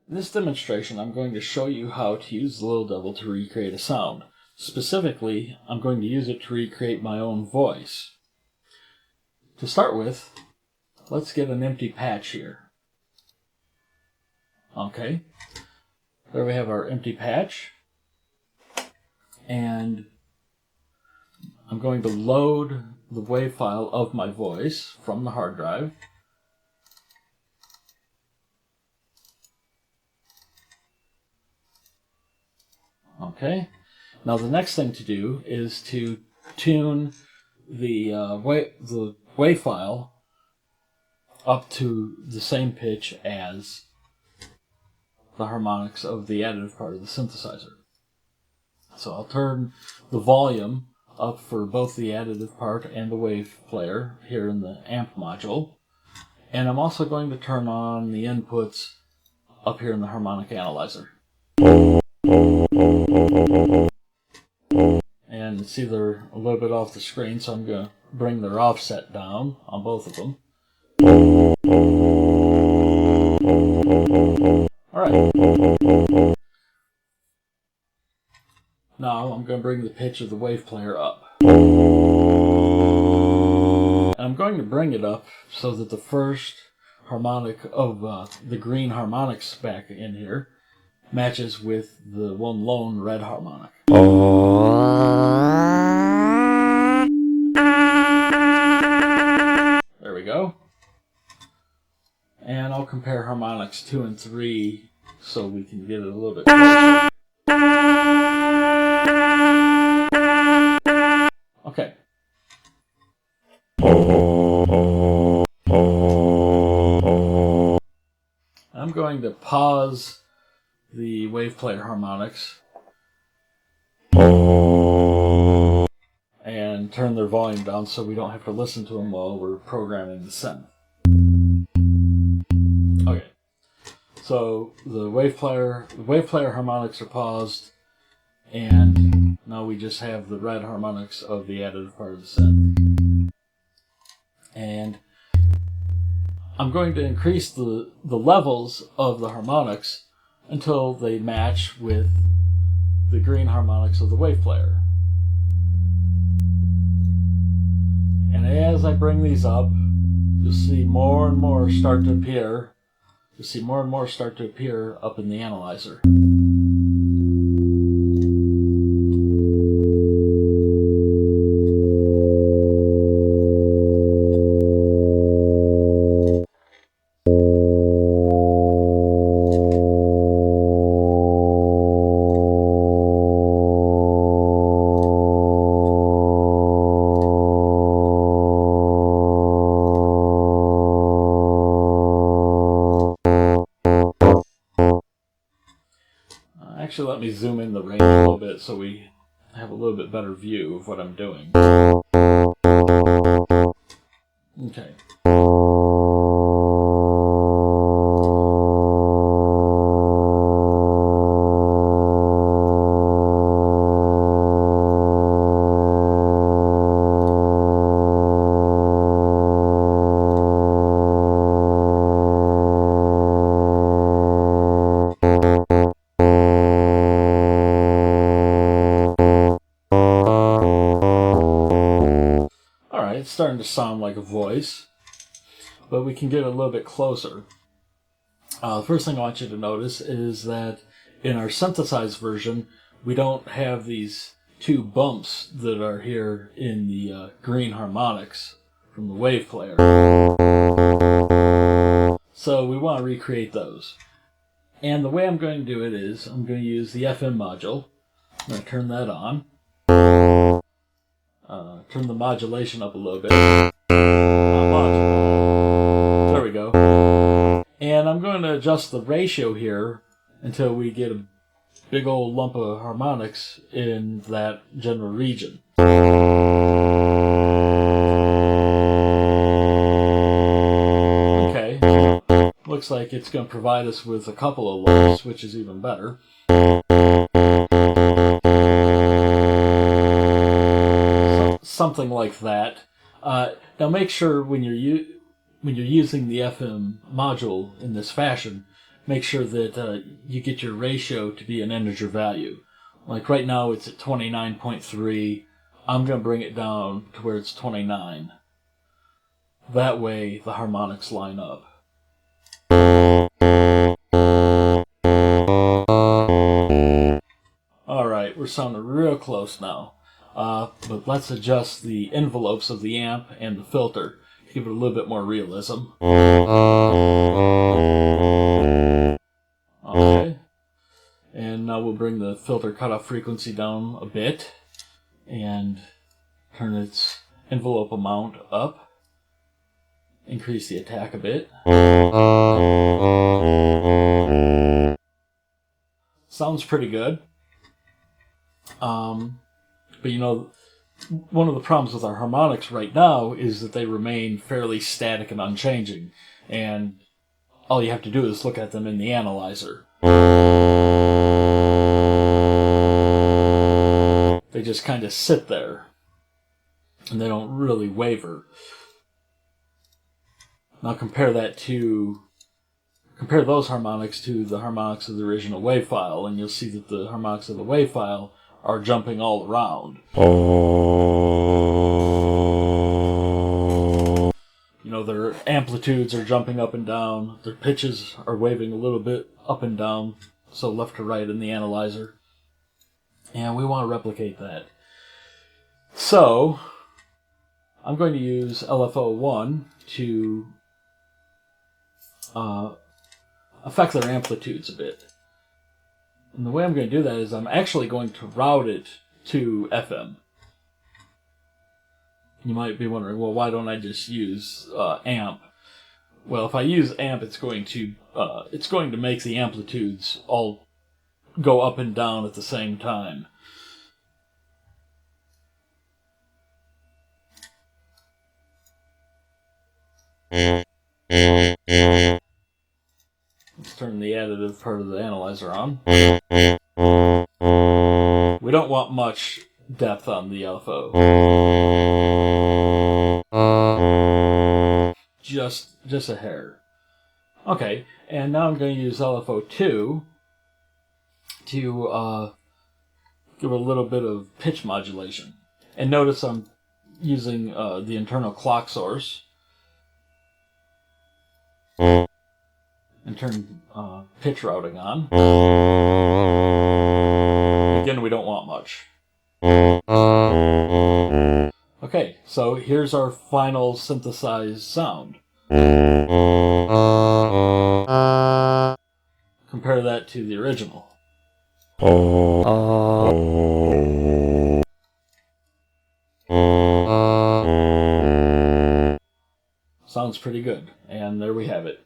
In this demonstration, I'm going to show you how to use the Lil Devil to recreate a sound. Specifically, I'm going to use it to recreate my own voice. To start with, let's get an empty patch here. Okay, there we have our empty patch. And I'm going to load the WAV file of my voice from the hard drive. Okay, now the next thing to do is to tune the WAV file up to the same pitch as the harmonics of the additive part of the synthesizer. So I'll turn the volume up for both the additive part and the wave player here in the amp module. And I'm also going to turn on the inputs up here in the harmonic analyzer. And see, they're a little bit off the screen, so I'm going to bring their offset down on both of them. Alright. Now I'm going to bring the pitch of the wave player up. And I'm going to bring it up so that the first harmonic of the green harmonics back in here matches with the one lone red harmonic. There we go. And I'll compare harmonics 2 and 3 so we can get it a little bit closer. Okay. I'm going to pause the wave player harmonics and turn their volume down so we don't have to listen to them while we're programming the synth. Okay. So the wave player harmonics are paused, and now we just have the red harmonics of the additive part of the synth. And I'm going to increase the levels of the harmonics until they match with the green harmonics of the wave player. And as I bring these up, you'll see more and more start to appear. You'll see more and more start to appear up in the analyzer. Actually, let me zoom in the range a little bit so we have a little bit better view of what I'm doing. Okay. It's starting to sound like a voice, but we can get a little bit closer. The first thing I want you to notice is that in our synthesized version, we don't have these two bumps that are here in the green harmonics from the wave player. So we want to recreate those. And the way I'm going to do it is I'm going to use the FM module. I'm going to turn that on. Turn the modulation up a little bit. There we go. And I'm going to adjust the ratio here until we get a big old lump of harmonics in that general region. Okay. Looks like it's going to provide us with a couple of lumps, which is even better. Something like that. Now make sure when you're using the FM module in this fashion, make sure that you get your ratio to be an integer value. Like right now it's at 29.3. I'm going to bring it down to where it's 29. That way the harmonics line up. Alright, we're sounding real close now. But let's adjust the envelopes of the amp and the filter to give it a little bit more realism. Okay. And now we'll bring the filter cutoff frequency down a bit and turn its envelope amount up. Increase the attack a bit. Sounds pretty good. But you know, one of the problems with our harmonics right now is that they remain fairly static and unchanging. And all you have to do is look at them in the analyzer. They just kind of sit there. And they don't really waver. Now compare those harmonics to the harmonics of the original wave file, and you'll see that the harmonics of the wave file are jumping all around. You know, their amplitudes are jumping up and down, their pitches are waving a little bit up and down, so left to right in the analyzer. And we want to replicate that. So, I'm going to use LFO1 to affect their amplitudes a bit. And the way I'm going to do that is I'm actually going to route it to FM. You might be wondering, well, why don't I just use amp? Well, if I use amp, it's going to make the amplitudes all go up and down at the same time. Let's turn the additive part of the analyzer on. We don't want much depth on the LFO. Just a hair. Okay, and now I'm going to use LFO2 to give a little bit of pitch modulation. And notice I'm using the internal clock source. And turn pitch routing on. Again, we don't want much. Okay, so here's our final synthesized sound. Compare that to the original. Sounds pretty good. And there we have it.